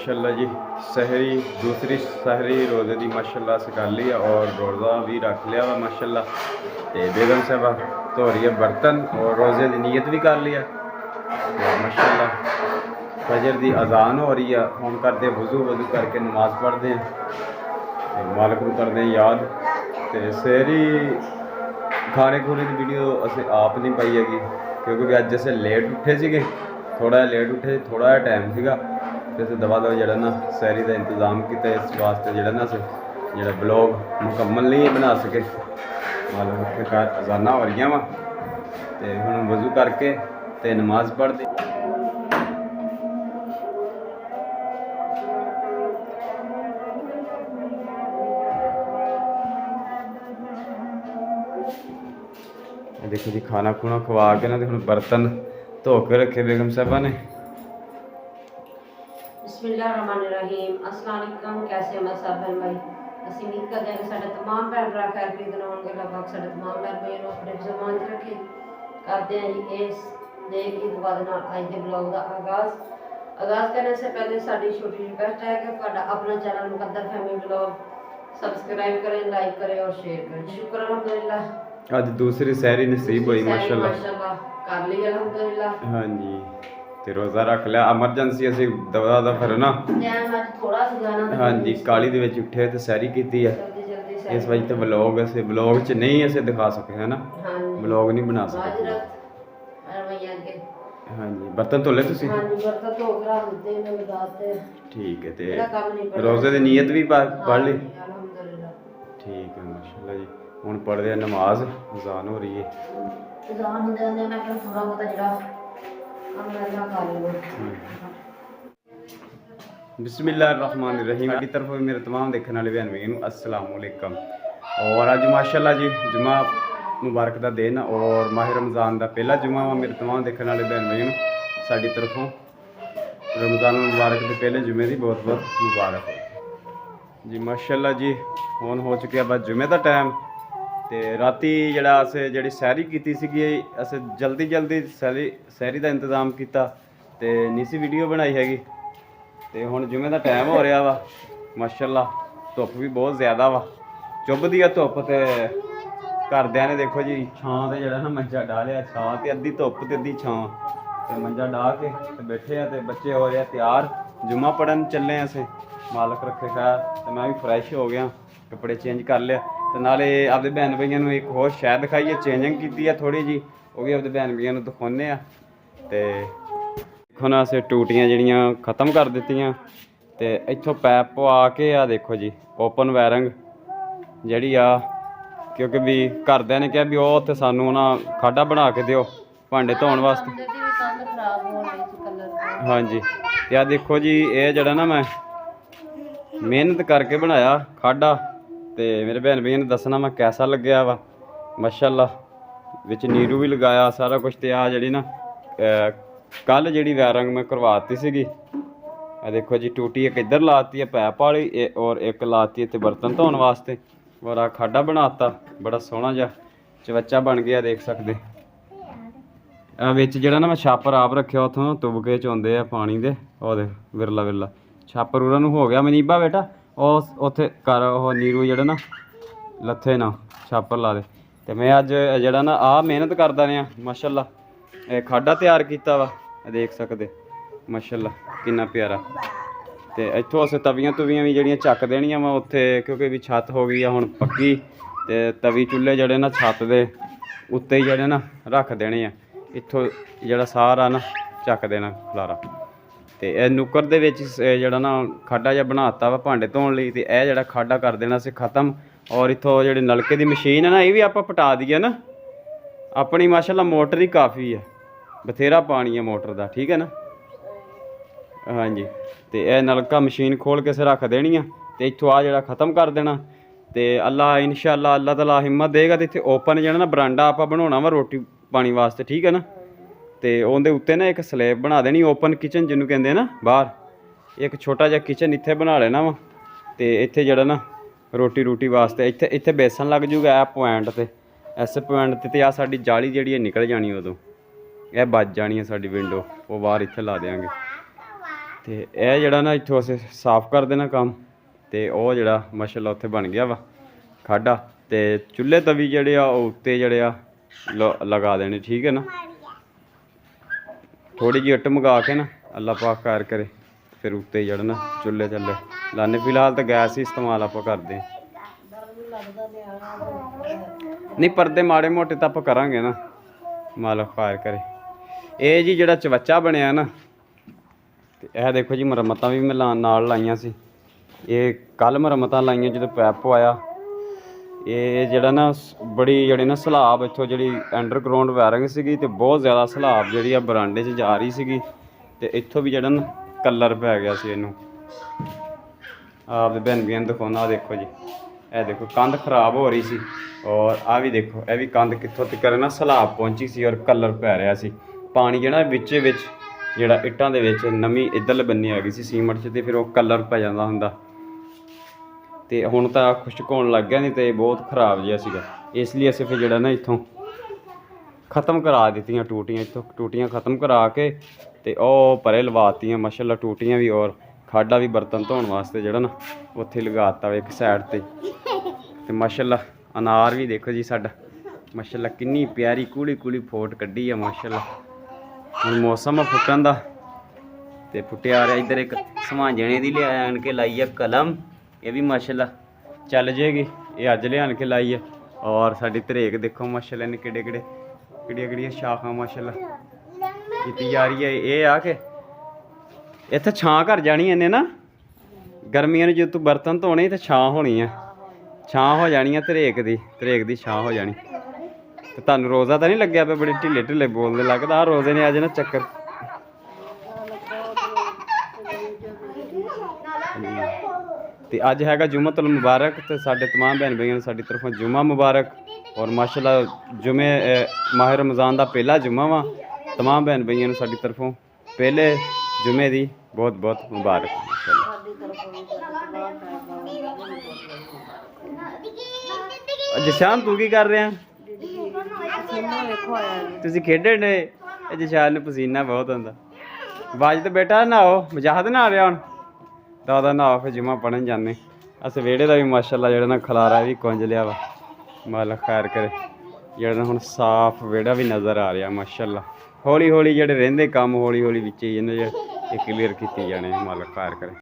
माशाल्लाह जी सहरी दूसरी सहरी रोज़े की माशाल्लाह से कर ली है और रोज़ा भी रख लिया वा माशाल्लाह। तो बेगम साहबा धो रही है बर्तन और रोज़े की नीयत भी कर ली है। तो माशाल्लाह फजर की अजान हो रही है, हम करते वज़ू करके नमाज़ पढ़ते हैं तो मालिक को करते हैं याद। तो सहरी खाने खूने की वीडियो असें आप नहीं पाई हैगी क्योंकि अज असें लेट उठे थे, थोड़ा लेट उठे, थोड़ा टाइम सीगा तो असें दवा जरा ना सहरी का इंतज़ाम किया। इस वास्ते जरा ना असें जरा ब्लॉग मुकम्मल नहीं बना सके। मालूम घर अजाना हो रही वा तो हम वज़ू करके तो नमाज़ पढ़ते। देखो जी खाना खुना खवा के ना हम बर्तन धो के रखे बेगम साहबा ने। बिस्मिल्लाहिर्रहमानिर्रहीम। अस्सलाम वालेकुम। कैसे हैं सब बहन भाई? ਅਸੀਂ ਉਮੀਦ ਕਰਦੇ ਹਾਂ ਕਿ ਸਾਡੇ तमाम ਭੈਣ ਭਰਾ ਖੈਰ ਖਰੀਦ ਹੋਣਗੇ। ਲਗਭਗ ਸਾਡੇ तमाम ਭੈਣ ਭਾਈ ਨੂੰ ਆਪਣੇ ਜ਼ਮਾਨ 'ਚ ਰੱਖੇ ਕਰਦੇ हैं जी। ਇਸ नेक की दुआ ਦੇ ਨਾਲ ਅੱਜ ਦੇ ਬਲੌਗ ਦਾ आगाज़ करने से पहले साड़ी छोटी रिक्वेस्ट है कि ਤੁਹਾਡਾ अपना चैनल मुकद्दर फैमिली ब्लॉग सब्सक्राइब करें, लाइक करें और शेयर करें। शुक्र अल्हम्दुलिल्लाह आज दूसरी सहरी नसीब हुई माशाल्लाह कर ली अल्हम्दुलिल्लाह। हाँ जी तो रोज़ा रख लिया एमरजेंसी असी दवा दा फिर ना हाँ जी काली दे विच उठे तो सहरी की है। इस वजह तो ब्लॉग असे ब्लॉग च नहीं असे दिखा सके है ना, ब्लॉग नहीं बना सके। हाँ जी बर्तन धो ले तुसी? ठीक है तो रोज़े की नीयत भी पढ़ ली? ठीक है माशाल्लाह जी। हुण पढ़दे नमाज, अज़ान हो रही है। बिस्मिल्लाहिर्रहमानिर्रहीम की तरफ मेरे तमाम देखने वाले बहन भाइयों अस्सलाम वालेकुम। और अज माशाल्लाह जी जुमा मुबारक का दिन और माह रमज़ान का पहला जुमा वा। मेरे तमाम देखने वाले बहन भाइयों साड़ी तरफों रमज़ान मुबारक के पहले जुमे की बहुत बहुत मुबारक हो जी। माशाल्लाह जी हुण हो चुके बस जुमे का टाइम तो राती जड़ा असें जी सहरी की सी असें जल्दी सहरी का इंतज़ाम किया तो नहीं सी वीडियो बनाई हैगी। तो हुण जुमे का टाइम हो रहा वा माशाल्लाह। धुप्प भी बहुत ज़्यादा वा, चुभदी है धुप्प। तो घरदियां ने देखो जी छां ते जड़ा ना मंजा डालिया, छां ते अद्धी धुप्प ते अद्धी छां ते मंजा डाह के ते बैठे हैं। तो बच्चे हो रहे तैयार जुमा पढ़न चले असें, मालक रखे खैर। तो मैं भी फ्रैश हो गया, कपड़े चेंज कर लिया तो नाले आपदे बहन भाइयों एक होर शहर दिखाई है, चेंजिंग की है थोड़ी जी, वो भी आपदे बहन भाइयों दिखाने। तो देखो ना असें टूटियां जड़ियाँ ख़त्म कर दित्तियां तो इत्थों पैप पवा के आ देखो जी ओपन वायरिंग जड़ी आ, क्योंकि भी घरदियां ने कहा भी वो उत्थे सानू ना खाडा बना के दिओ भांडे धोने वास्ते। हाँ जी तो देखो जी ये जड़ा ना मैं मेहनत करके बनाया खाडा तो मेरे भैन भैया ने दसना मैं कैसा लग्या वा। माशाल्लाह विच नीरू भी लगाया सारा कुछ। तो आ जी ना कल जी वायरिंग मैं करवाती सी। देखो जी टूटी एक इधर लाती है पैप वाली और एक लाती है बर्तन धोने वास्ते और आ खाडा बनाता बड़ा सोहना जहा चवच्चा बन गया देख सकते। विच जड़ा ना मैं छापर आप रखे उतों तुबके च आते पानी दे और विरला विरला छापर उन्होंने हो गया मनीबा बेटा और उत्थे कर वो नीरू जड़ा ना लथे ना छापर ला दे। तो मैं अज जड़ा ना आ मेहनत करदा रहा माशाल्लाह खाडा तैयार किया वा देख सकते माशाल्लाह कितना प्यारा। तो इत्थों असें तवियां तुवियां भी जड़ियां चक देनियां वा उत्थे क्योंकि भी छत हो गई है हुण पक्की। तो तवी चुल्हे जड़े ना छत दे उत्ते ही जड़े ना रख देने आ, इत्थों जड़ा सारा ना चक देना खलारा। तो यह नुक्कर दे विच जड़ा ना खाडा जिहा बनाता वा भांडे धोने लई। ते यह जड़ा खाडा कर देना असें खत्म। और इत्थों जिहड़ी नलके की मशीन है ना ये भी आपां पटा दईए ना अपनी माशाल्लाह मोटर ही काफ़ी है, बथेरा पानी है मोटर का, ठीक है ना। हाँ जी तो यह नलका मशीन खोल के रख देनी है तो इत्थों आ जड़ा ख़त्म कर देना। तो अल्लाह इंशाअल्लाह अल्लाह ताला हिम्मत देगा तो इत्थे ओपन जड़ा ना बरांडा आपां बनाना वा रोटी पानी वास्ते, ठीक है ना। तो उहदे उत्ते ना एक स्लैब बना देनी ओपन किचन जिन्होंने कहते हैं ना, बाहर एक छोटा जिहा किचन इत्थे बना लेना वा। तो इत्थे जड़ा ना रोटी रूटी वास्ते इत्थे बेसन लग जूगा पॉइंट ते इस पॉइंट ते आ साडी जाली जिहड़ी निकल जानी उदों यह बच जानी है साडी विंडो वो बाहर इत्थे ला देंगे। ਤੇ ਇਹ ਜਿਹੜਾ ਨਾ ਇੱਥੋਂ ਅਸੀਂ ਸਾਫ਼ ਕਰ ਦੇਣਾ ਕੰਮ, ਤੇ ਉਹ ਜਿਹੜਾ ਮਾਸ਼ਾਅੱਲਾ ਉੱਥੇ ਬਣ ਗਿਆ ਵਾ ਖਾਡਾ, ਤੇ ਚੁੱਲ੍ਹੇ ਤਵੀ ਜਿਹੜੇ ਆ ਉਹ ਉੱਤੇ ਜਿਹੜੇ ਆ ਲਗਾ ਦੇਣੇ, ਠੀਕ ਹੈ ਨਾ। ਥੋੜੀ ਜਿਹੀ ਇੱਟ ਮੰਗਾ ਕੇ ਨਾ ਅੱਲਾ ਪਾਕ ਖੈਰ ਕਰੇ, ਫਿਰ ਉੱਤੇ ਜਿਹੜਾ ਨਾ ਚੁੱਲ੍ਹੇ ਚੱਲੇ ਲਾਣੇ। ਫਿਲਹਾਲ ਤਾਂ ਗੈਸ ਹੀ ਇਸਤੇਮਾਲ ਆਪਾਂ ਕਰਦੇ, ਨਹੀਂ ਪਰਦੇ ਮਾੜੇ ਮੋਟੇ ਤਾਂ ਆਪਾਂ ਕਰਾਂਗੇ ਨਾ, ਮਾਲਕ ਖੈਰ ਕਰੇ। ਇਹ ਜੀ ਜਿਹੜਾ ਚਵੱਚਾ ਬਣਿਆ ਨਾ, ਤੇ ਇਹ ਦੇਖੋ ਜੀ ਮੁਰੰਮਤਾਂ ਵੀ ਮੈਂ ਨਾਲ ਲਾਈਆਂ ਸੀ। ਇਹ ਕੱਲ ਮੁਰੰਮਤਾਂ ਲਾਈਆਂ ਜਦੋਂ ਪੈਪ ਪਵਾਇਆ। ਇਹ ਜਿਹੜਾ ਨਾ ਬੜੀ ਜਿਹੜੀ ਨਾ ਸਲਾਬ ਇੱਥੋਂ ਜਿਹੜੀ ਅੰਡਰਗਰਾਊਂਡ ਵਾਇਰਿੰਗ ਸੀਗੀ, ਤੇ ਬਹੁਤ ਜ਼ਿਆਦਾ ਸਲਾਬ ਜਿਹੜੀ ਆ ਬਰਾਂਡੇ 'ਚ ਜਾ ਰਹੀ ਸੀਗੀ, ਤੇ ਇੱਥੋਂ ਵੀ ਜਿਹੜਾ ਨਾ ਕਲਰ ਪੈ ਗਿਆ ਸੀ ਇਹਨੂੰ। ਆਪਦੇ ਭੈਣ ਵੀਆਂ ਨੂੰ ਦਿਖਾਉਣਾ, ਆਹ ਦੇਖੋ ਜੀ, ਇਹ ਦੇਖੋ ਕੰਧ ਖਰਾਬ ਹੋ ਰਹੀ ਸੀ, ਔਰ ਆਹ ਵੀ ਦੇਖੋ ਇਹ ਵੀ ਕੰਧ ਕਿੱਥੋਂ ਤੱਕ ਨਾ ਸਲਾਬ ਪਹੁੰਚੀ ਸੀ, ਔਰ ਕਲਰ ਪੈ ਰਿਹਾ ਸੀ। ਪਾਣੀ ਜਿਹੜਾ ਵਿੱਚ ਜਿਹੜਾ ਇੱਟਾਂ ਦੇ ਵਿੱਚ ਨਵੀਂ ਇੱਧਰਲੇ ਬੰਨੇ ਆ ਗਈ ਸੀ ਸੀਮੈਂਟ 'ਚ, ਤੇ ਫਿਰ ਉਹ ਕਲਰ ਪੈ ਜਾਂਦਾ ਹੁੰਦਾ। ਤੇ ਹੁਣ ਤਾਂ ਖੁਸ਼ਕ ਹੋਣ ਲੱਗ ਗਿਆ, ਨਹੀਂ ਤੇ ਬਹੁਤ ਖਰਾਬ ਜਿਹਾ ਸੀਗਾ। ਇਸ ਲਈ ਅਸੀਂ ਫਿਰ ਜਿਹੜਾ ਨਾ ਇੱਥੋਂ ख़त्म ਕਰਾ ਦਿੱਤੀਆਂ ਟੂਟੀਆਂ, ਇੱਥੋਂ ਟੂਟੀਆਂ ख़त्म ਕਰਾ ਕੇ ਤੇ ਉਹ ਪਰੇ ਲਵਾਤੀਆਂ ਮਾਸ਼ਾਅੱਲਾ ਟੂਟੀਆਂ ਵੀ, ਔਰ ਖਾਡਾ ਵੀ ਬਰਤਨ ਧੋਣ ਵਾਸਤੇ ਜਿਹੜਾ ਨਾ ਉੱਥੇ ਲਗਾਤਾ ਇੱਕ ਸਾਈਡ ਤੇ ਮਾਸ਼ਾਅੱਲਾ ਅਨਾਰ ਵੀ ਦੇਖੋ ਜੀ ਸਾਡਾ ਮਾਸ਼ਾਅੱਲਾ ਕਿੰਨੀ ਪਿਆਰੀ ਕੂੜੀ ਫੋਟ ਕੱਢੀ ਆ ਮਾਸ਼ਾਅੱਲਾ। ਹੁਣ ਮੌਸਮ ਆ ਫੁੱਟਣ ਦਾ, ਤੇ ਫੁੱਟਿਆ ਆ ਰਿਹਾ। ਇੱਧਰ ਇੱਕ ਸਮਾਂਜਣੇ ਦੀ ਲਿਆ ਆਣ ਕੇ ਲਾਈ ਆ ਕਲਮ, ਇਹ ਵੀ ਮਾਸ਼ਾਅੱਲਾ ਚੱਲ ਜਾਏਗੀ, ਇਹ ਅੱਜ ਲਿਆਣ ਕੇ ਲਾਈ ਹੈ। ਔਰ ਸਾਡੀ ਧਰੇਕ ਦੇਖੋ ਮਾਸ਼ਾਅੱਲਾ ਨੇ ਕਿਹੜੀਆਂ ਸ਼ਾਖਾਂ ਮਾਸ਼ਾਅੱਲਾ ਕੀਤੀ ਜਾ ਰਹੀ ਹੈ। ਇਹ ਆ ਕੇ ਇੱਥੇ ਛਾਂ ਕਰ ਜਾਣੀ ਇਹਨੇ ਨਾ, ਗਰਮੀਆਂ ਨੂੰ ਜਦੋਂ ਤੂੰ ਬਰਤਨ ਧੋਣੇ ਤੇ ਛਾਂ ਹੋਣੀ ਆ, ਛਾਂ ਹੋ ਜਾਣੀ ਆ ਧਰੇਕ ਦੀ ਛਾਂ ਹੋ ਜਾਣੀ। ਤੇ ਤੁਹਾਨੂੰ ਰੋਜ਼ਾ ਤਾਂ ਨਹੀਂ ਲੱਗਿਆ ਪਿਆ? ਬੜੇ ਢਿੱਲੇ ਬੋਲਦੇ ਲੱਗਦਾ। ਆ ਰੋਜ਼ੇ ਨੇ ਅੱਜ ਨਾ ਚੱਕਰ ਤੇ ਅੱਜ ਹੈਗਾ ਜੁਮਅਤੁਲ ਮੁਬਾਰਕ, ਤੇ ਸਾਡੇ तमाम ਭੈਣ ਭਾਈਆਂ ਨੂੰ ਸਾਡੀ ਤਰਫੋਂ ਜੁਮਾ ਮੁਬਾਰਕ। ਔਰ ਮਾਸ਼ਾਅੱਲਾ ਜੁਮੇ ਮਾਹ ਰਮਜ਼ਾਨ ਦਾ ਪਹਿਲਾ ਜੁਮਾ ਵਾ। तमाम ਭੈਣ ਭਾਈਆਂ ਨੂੰ ਸਾਡੀ ਤਰਫੋਂ ਪਹਿਲੇ ਜੁਮੇ ਦੀ ਬਹੁਤ ਮੁਬਾਰਕ ਮਾਸ਼ਾਅੱਲਾ। ਜਸ਼ਾਨ ਤੂੰ ਕੀ ਕਰ ਰਿਹਾ? ਤੁਸੀਂ ਖੇਡਣ ਡੇ? ਇਹ ਜਸ਼ਾਨ ਨੂੰ ਪਸੀਨਾ ਬਹੁਤ ਆਉਂਦਾ। ਬਾਜ ਤੇ ਬੇਟਾ ਨਹਾਓ, ਮਜਾਹਦ ਨਹਾ ਰਿਹਾ ਹੁਣ ਦਾਦਾ ਨਹਾ ਫਿਰ ਜੁਮਾ ਪੜ੍ਹਨ ਜਾਂਦੇ। ਅਸੀਂ ਵਿਹੜੇ ਦਾ ਵੀ ਮਾਸ਼ਾਅੱਲਾ ਜਿਹੜਾ ਨਾ ਖਲਾਰਾ ਵੀ ਕੁੰਝ ਲਿਆ ਵਾ, ਮਾਲਕ ਖੈਰ ਕਰੇ। ਜਿਹੜਾ ਨਾ ਹੁਣ ਸਾਫ਼ ਵਿਹੜਾ ਵੀ ਨਜ਼ਰ ਆ ਰਿਹਾ ਮਾਸ਼ਾਅੱਲਾ। ਹੌਲੀ ਜਿਹੜੇ ਰਹਿੰਦੇ ਕੰਮ ਹੌਲੀ ਵਿੱਚ ਹੀ ਇਹਨਾਂ ਇਹ ਕਲੀਅਰ ਕੀਤੇ ਜਾਣੇ, ਮਾਲਕ ਖੈਰ ਕਰੇ।